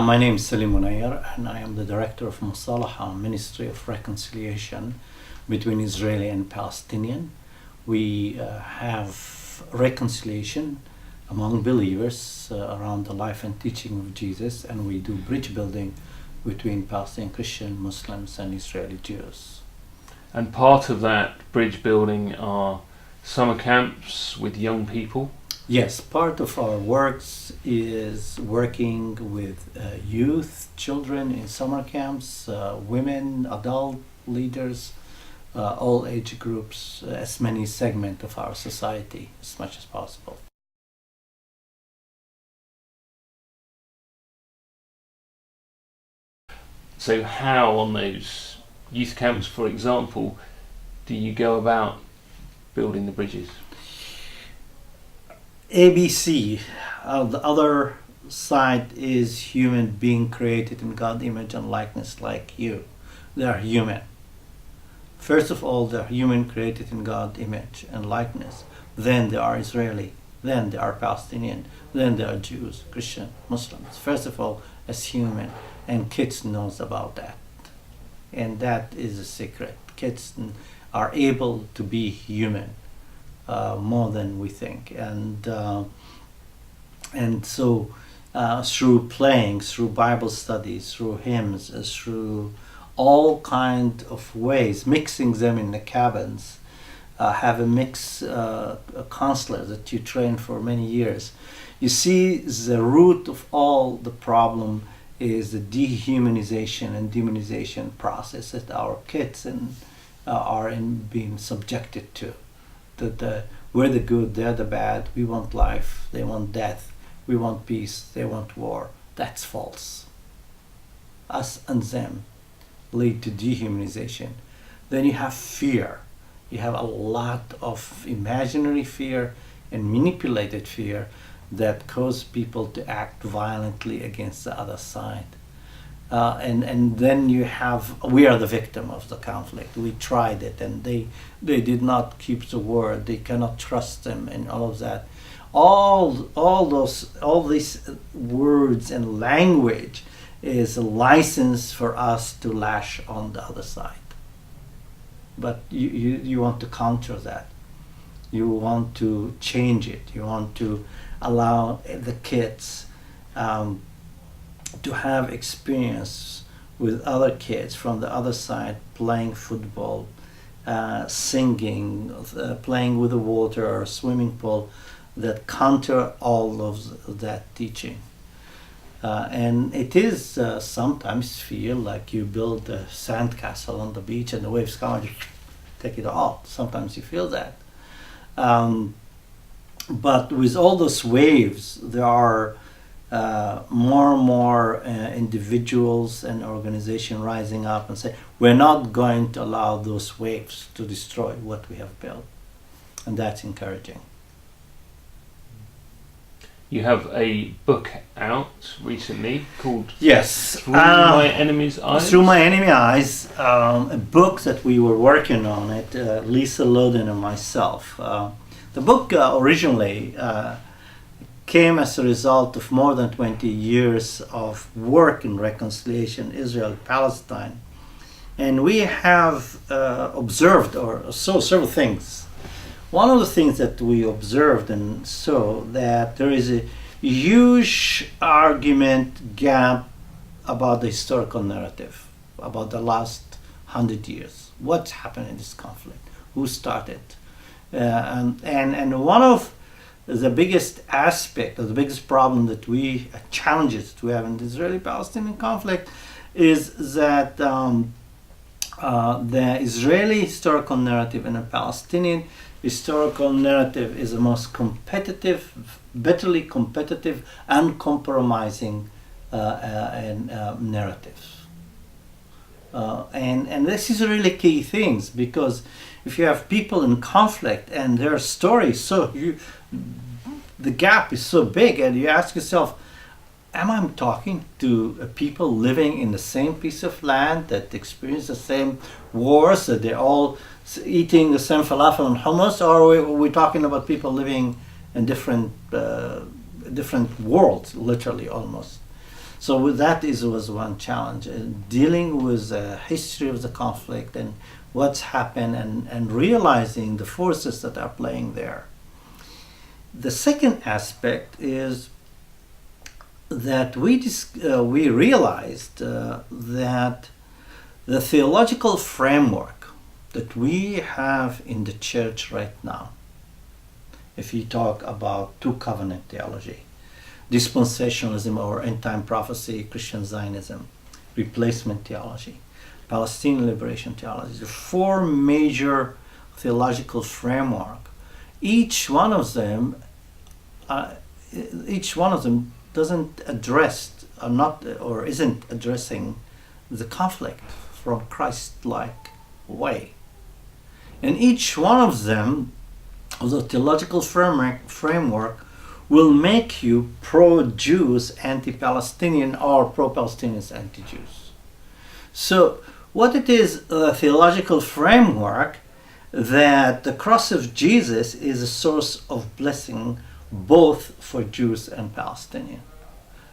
My name is Salim Munayer, and I am the director of Musalaha, Ministry of Reconciliation between Israeli and Palestinian. We have reconciliation among believers around the life and teaching of Jesus, and we do bridge building between Palestinian Christian Muslims and Israeli Jews. And part of that bridge building are summer camps with young people? Yes, part of our works is working with youth, children in summer camps, women, adult leaders, all age groups, as many segments of our society as much as possible. So how on those youth camps, for example, do you go about building the bridges? ABC, the other side is human being created in God's image and likeness like you. They are human. First of all, they are human created in God's image and likeness. Then they are Israeli. Then they are Palestinian. Then they are Jews, Christian, Muslims. First of all, as human. And kids knows about that. And that is a secret. Kids are able to be human. More than we think, and so through playing, through Bible studies, through hymns, through all kind of ways, mixing them in the cabins, have a mix counselor that you train for many years. You see, the root of all the problem is the dehumanization and demonization process that our kids are being subjected to. That we're the good, they're the bad, we want life, they want death, we want peace, they want war. That's false. Us and them lead to dehumanization. Then you have fear. You have a lot of imaginary fear and manipulated fear that cause people to act violently against the other side. And then you have, we are the victim of the conflict. We tried it and they did not keep the word. They cannot trust them and all of that. All these words and language is a license for us to lash on the other side. But you want to counter that. You want to change it. You want to allow the kids to have experience with other kids from the other side, playing football, singing, playing with the water or swimming pool, that counter all of that teaching. And it is sometimes feel like you build a sandcastle on the beach and the waves come and you take it all. Sometimes you feel that. But with all those waves, there are more and more individuals and organizations rising up and say, we're not going to allow those waves to destroy what we have built. And that's encouraging. You have a book out recently called Yes, Through My Enemy's Eyes? Through My Enemy Eyes, a book that we were working on it, Lisa Loden and myself. The book originally came as a result of more than 20 years of work in reconciliation, Israel-Palestine. And we have observed or saw several things. One of the things that we observed and saw that there is a huge argument gap about the historical narrative, about the last 100 years. What's happened in this conflict? Who started? And one of the biggest aspect, or the biggest problem that challenges that we have in the Israeli-Palestinian conflict is that the Israeli historical narrative and the Palestinian historical narrative is the most competitive, bitterly competitive, uncompromising narratives. And this is really key things, because if you have people in conflict and their stories, the gap is so big, and you ask yourself, am I talking to people living in the same piece of land that experience the same wars, that they're all eating the same falafel and hummus, or are we talking about people living in different worlds, literally almost? So that was one challenge, dealing with the history of the conflict and what's happened, and realizing the forces that are playing there. The second aspect is that we realized that the theological framework that we have in the church right now, if you talk about two covenant theology, dispensationalism or end-time prophecy, Christian Zionism, replacement theology, Palestinian liberation theology, the four major theological framework. Each one of them doesn't address or isn't addressing the conflict from Christ-like way. And each one of them, of the theological framework, will make you pro-Jews, anti-Palestinian, or pro-Palestinians, anti-Jews. So what it is, a theological framework that the cross of Jesus is a source of blessing both for Jews and Palestinians.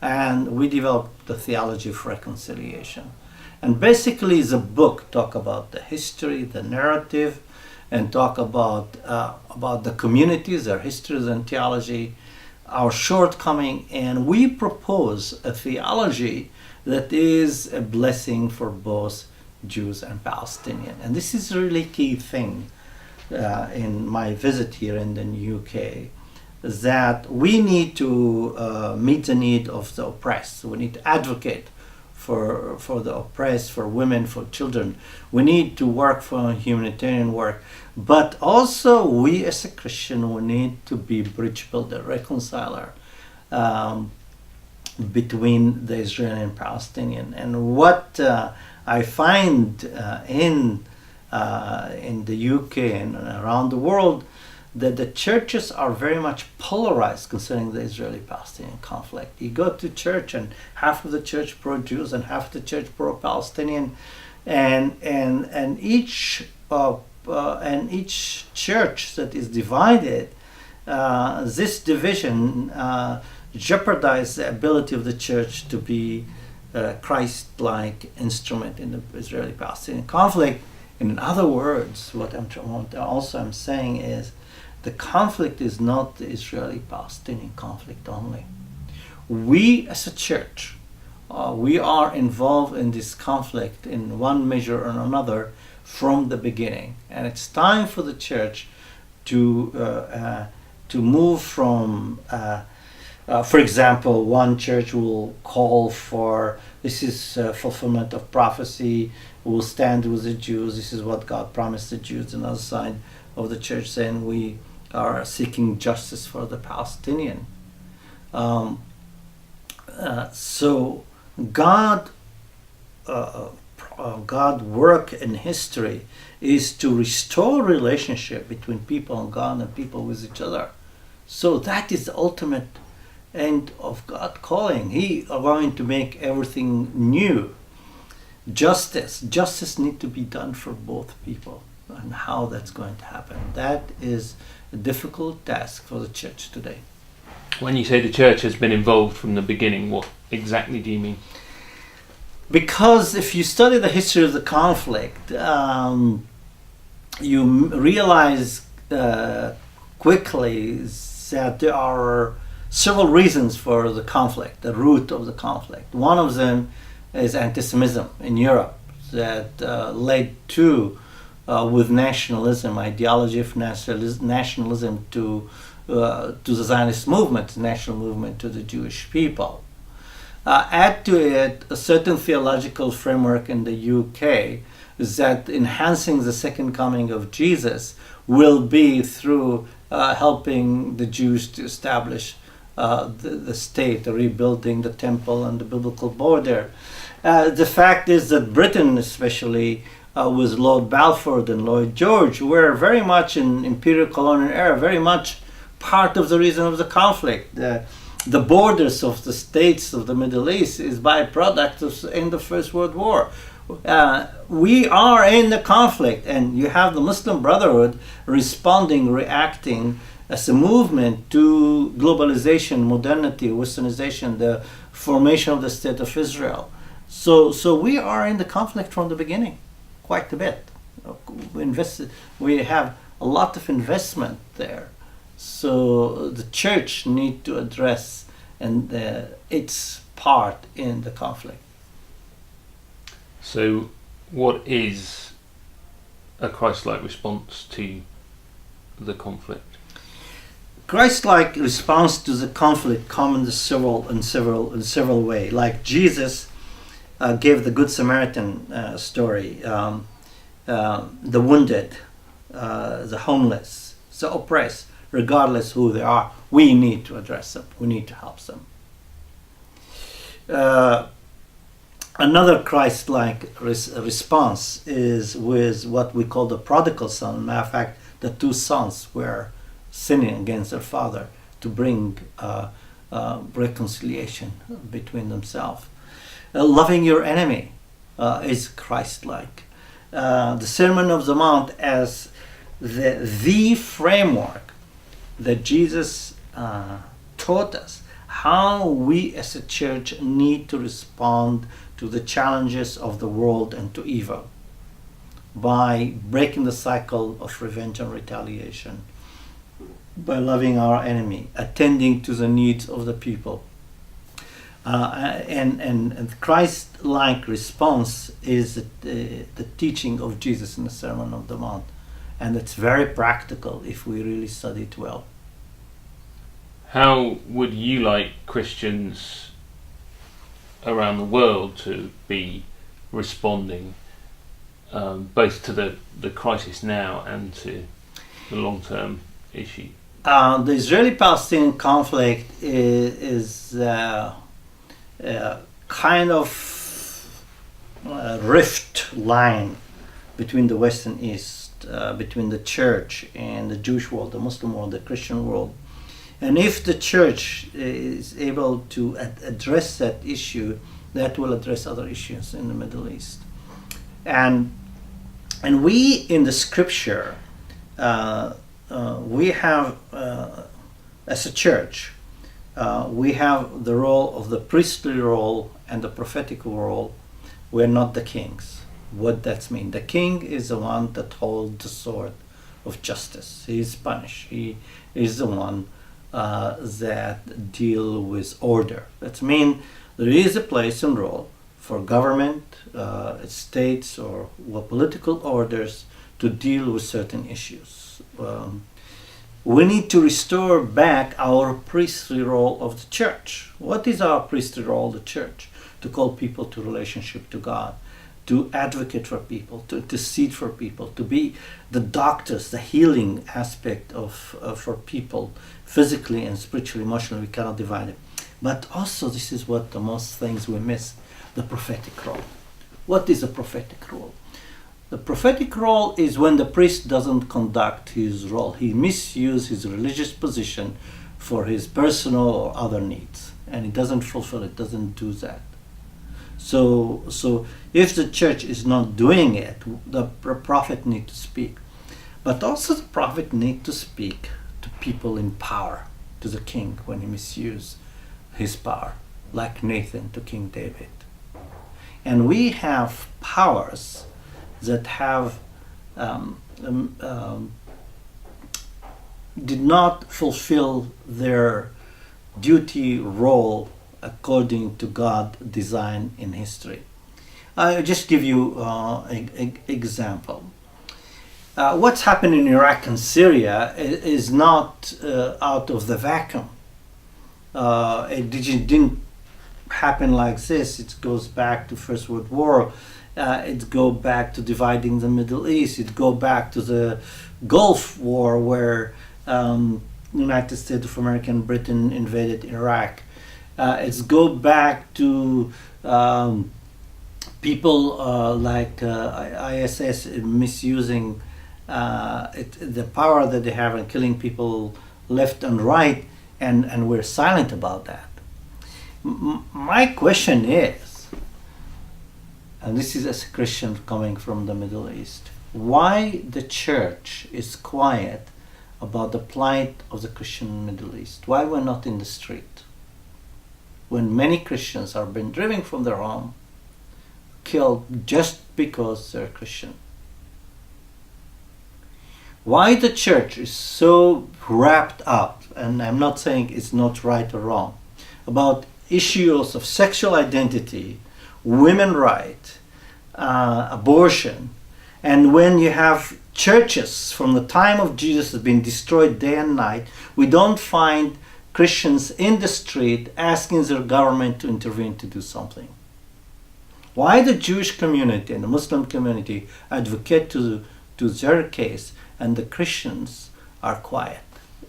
And we developed the Theology of Reconciliation. And basically the book talk about the history, the narrative, and talk about the communities, their histories and theology, our shortcoming, and we propose a theology that is a blessing for both Jews and Palestinians. And this is a really key thing in my visit here in the UK, that we need to meet the need of the oppressed. We need to advocate for the oppressed, for women, for children. We need to work for humanitarian work. But also we as a Christian, we need to be bridge builder, reconciler between the Israeli and Palestinian. And what I find in the UK and around the world, that the churches are very much polarized concerning the Israeli-Palestinian conflict. You go to church and half of the church pro-Jews and half of the church pro-Palestinian, and each church that is divided, this division jeopardizes the ability of the church to be a Christ-like instrument in the Israeli-Palestinian conflict. In other words, what I'm saying is, the conflict is not the Israeli-Palestinian conflict only. We as a church, we are involved in this conflict in one measure or another from the beginning. And it's time for the church to move from, for example, one church will call for, this is fulfillment of prophecy, we'll stand with the Jews, this is what God promised the Jews. Another side of the church saying we are seeking justice for the Palestinian. So God work in history is to restore relationship between people and God and people with each other. So that is the ultimate end of God calling. He is going to make everything new. Justice need to be done for both people, and how that's going to happen. That is a difficult task for the church today. When you say the church has been involved from the beginning, what exactly do you mean? Because if you study the history of the conflict, you realize quickly that there are several reasons for the conflict, the root of the conflict. One of them is anti-Semitism in Europe that led to with nationalism, ideology of nationalism to the Zionist movement, national movement to the Jewish people. Add to it a certain theological framework in the UK that enhancing the second coming of Jesus will be through helping the Jews to establish the state, rebuilding the temple and the biblical border. The fact is that Britain, especially with Lord Balfour and Lloyd George, were very much in imperial colonial era, very much part of the reason of the conflict. The borders of the states of the Middle East is byproduct of the end of First World War. We are in the conflict, and you have the Muslim Brotherhood responding, reacting as a movement to globalization, modernity, westernization, the formation of the State of Israel. So we are in the conflict from the beginning, quite a bit. We have a lot of investment there. So the church need to address its part in the conflict. So what is a Christ-like response to the conflict? Christ-like response to the conflict comes in several ways. Like Jesus gave the Good Samaritan story, the wounded, the homeless, the oppressed, regardless who they are, we need to address them. We need to help them. Another Christ-like response is with what we call the Prodigal Son. Matter of fact, the two sons were sinning against their father to bring reconciliation between themselves. Loving your enemy is Christ-like. The Sermon of the Mount as the framework that Jesus taught us how we as a church need to respond to the challenges of the world and to evil by breaking the cycle of revenge and retaliation, by loving our enemy, attending to the needs of the people. And Christ-like response is the teaching of Jesus in the Sermon of the Mount. And it's very practical if we really study it well. How would you like Christians around the world to be responding both to the crisis now and to the long-term issue? The Israeli-Palestinian conflict is kind of rift line between the West and East, between the church and the Jewish world, the Muslim world, the Christian world. And if the church is able to address that issue, that will address other issues in the Middle East. And we in the scripture, we have, as a church, we have the role of the priestly role and the prophetic role. We're not the kings. What that means? The king is the one that holds the sword of justice. He is punished. He is the one that deal with order. That means there is a place and role for government, states, or political orders to deal with certain issues. We need to restore back our priestly role of the church. What is our priestly role of the church? To call people to relationship to God, to advocate for people, to intercede for people, to be the doctors, the healing aspect of for people, physically and spiritually, emotionally. We cannot divide it. But also, this is what the most things we miss: the prophetic role. What is a prophetic role? The prophetic role is when the priest doesn't conduct his role. He misuses his religious position for his personal or other needs, and he doesn't fulfill it, doesn't do that. So if the church is not doing it, the prophet needs to speak. But also the prophet needs to speak to people in power, to the king when he misuses his power, like Nathan to King David. And we have powers that have did not fulfill their duty role according to God's design in history. I'll just give you an example. What's happened in Iraq and Syria is not out of the vacuum. It didn't happen like this. It goes back to First World War. It goes back to dividing the Middle East. It goes back to the Gulf War, where United States of America and Britain invaded Iraq. It's go back to people like ISS misusing the power that they have and killing people left and right, and we're silent about that. My question is, and this is as a Christian coming from the Middle East, why the church is quiet about the plight of the Christian Middle East. Why we're not in the street? When many Christians are being driven from their home, killed just because they're Christian. Why the church is so wrapped up, and I'm not saying it's not right or wrong, about issues of sexual identity, women's rights, abortion, and when you have churches from the time of Jesus have been destroyed day and night, we don't find Christians in the street asking their government to intervene to do something. Why the Jewish community and the Muslim community advocate to their case and the Christians are quiet?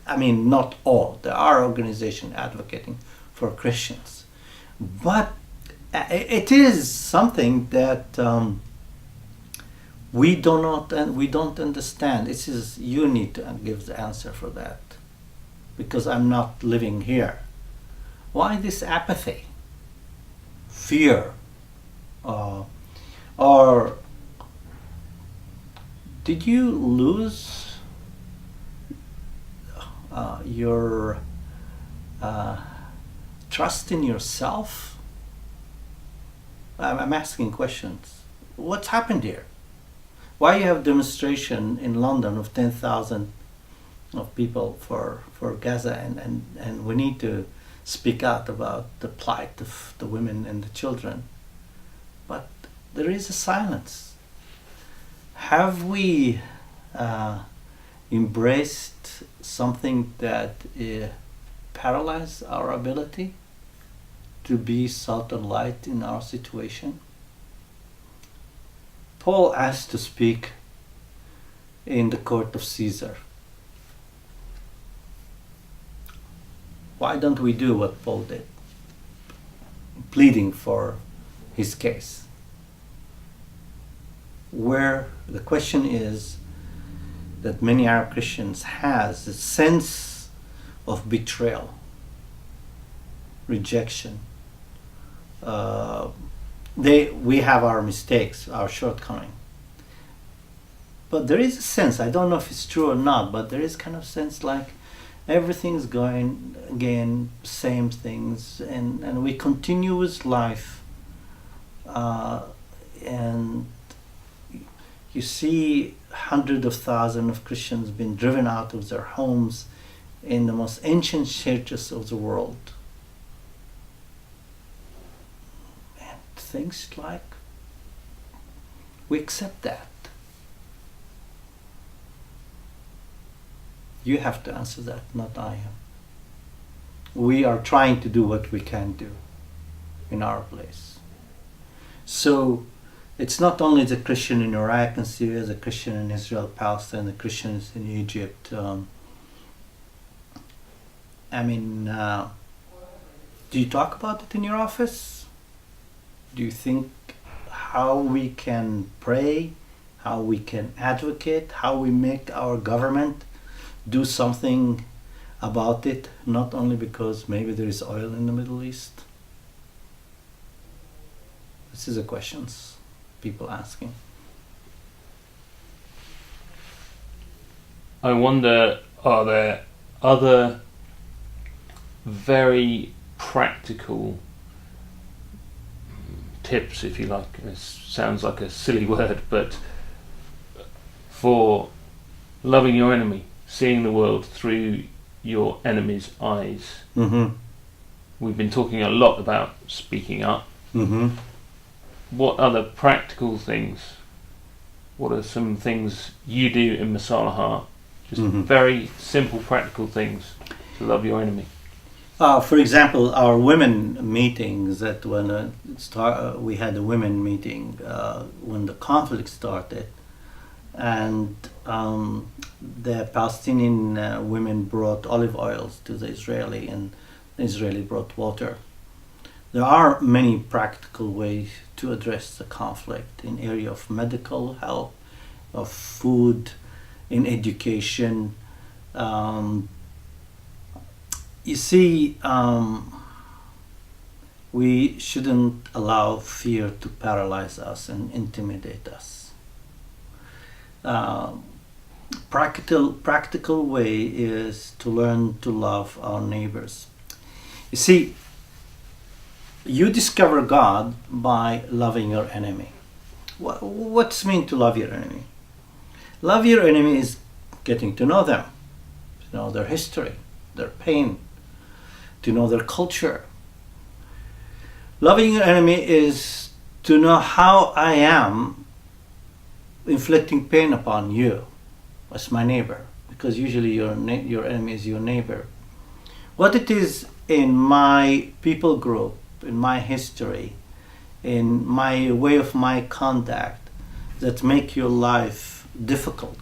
I mean, not all. There are organizations advocating for Christians. But it is something that we don't understand. It is you need to give the answer for that, because I'm not living here. Why this apathy, fear, or did you lose your trust in yourself? I'm asking questions. What's happened here? Why you have demonstration in London of 10,000 of people for Gaza, and we need to speak out about the plight of the women and the children, but there is a silence. Have we embraced something that paralyzes our ability to be salt and light in our situation? Paul asked to speak in the court of Caesar. Why don't we do what Paul did? Pleading for his case. Where the question is that many Arab Christians has a sense of betrayal, rejection. We have our mistakes, our shortcoming. But there is a sense, I don't know if it's true or not, but there is kind of sense like everything's going again, same things, and we continue with life. And you see hundreds of thousands of Christians being driven out of their homes in the most ancient churches of the world. And things like, we accept that. You have to answer that, not I am. We are trying to do what we can do in our place. So it's not only the Christian in Iraq and Syria, the Christian in Israel-Palestine, the Christians in Egypt. Do you talk about it in your office? Do you think how we can pray, how we can advocate, how we make our government do something about it, not only because maybe there is oil in the Middle East? This is the questions people asking. I wonder, are there other very practical tips, if you like? It sounds like a silly word, but for loving your enemy, seeing the world through your enemy's eyes. Mm-hmm. We've been talking a lot about speaking up. Mm-hmm. What other practical things, what are some things you do in Musalaha? Just very simple practical things to love your enemy. For example, our women meetings, that when we had a women meeting when the conflict started, and the Palestinian women brought olive oils to the Israeli, and the Israeli brought water. There are many practical ways to address the conflict in area of medical help, of food, in education. You see, we shouldn't allow fear to paralyze us and intimidate us. practical way is to learn to love our neighbors. You see, you discover God by loving your enemy. What's it mean to love your enemy? Love your enemy is getting to know them, to know their history, their pain, to know their culture. Loving your enemy is to know how I am inflicting pain upon you as my neighbor, because usually your enemy is your neighbor. What it is in my people group, in my history, in my way of my conduct that make your life difficult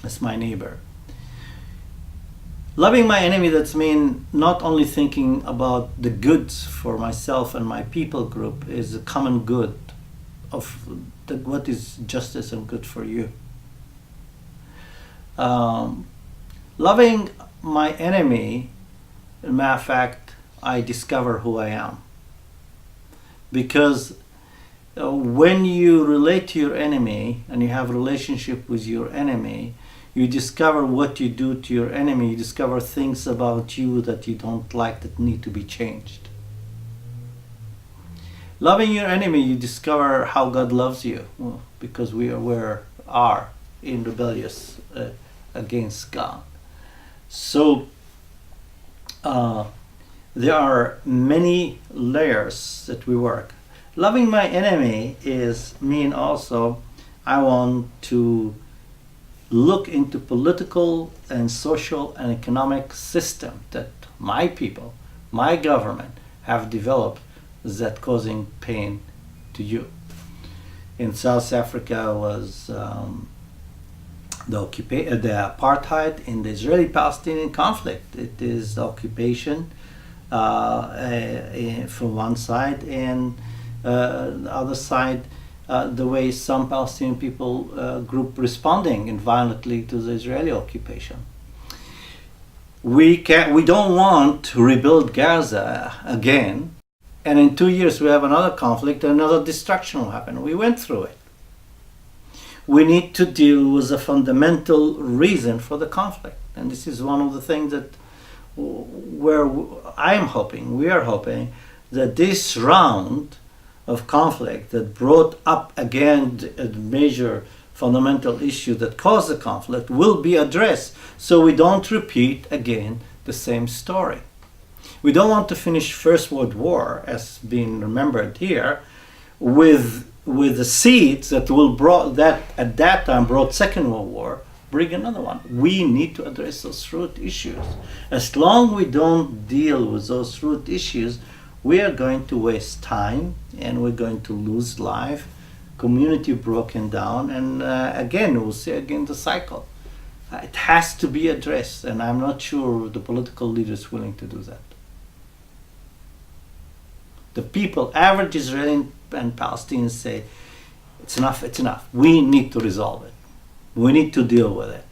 as my neighbor. Loving my enemy, that's mean not only thinking about the goods for myself and my people group, is a common good of what is justice and good for you. Loving my enemy, as a matter of fact, I discover who I am. Because when you relate to your enemy and you have a relationship with your enemy, you discover what you do to your enemy. You discover things about you that you don't like that need to be changed. Loving your enemy, you discover how God loves you, because we are in rebellious against God. So there are many layers that we work. Loving my enemy is mean also I want to look into political and social and economic system that my people, my government have developed that causing pain to you. In South Africa was the apartheid in the Israeli-Palestinian conflict. It is the occupation from one side, and the other side, the way some Palestinian people group responding violently to the Israeli occupation. We don't want to rebuild Gaza again, and in 2 years we have another conflict, another destruction will happen. We went through it. We need to deal with the fundamental reason for the conflict, and this is one of the things that we are hoping that this round of conflict that brought up again a major fundamental issue that caused the conflict will be addressed, so we don't repeat again the same story. We don't want to finish First World War, as being remembered here, with the seeds that at that time brought Second World War. Bring another one. We need to address those root issues. As long as we don't deal with those root issues, we are going to waste time and we're going to lose life, community broken down, and again, we'll see again the cycle. It has to be addressed, and I'm not sure the political leaders are willing to do that. The people, average Israeli and Palestinians say, it's enough, it's enough. We need to resolve it. We need to deal with it.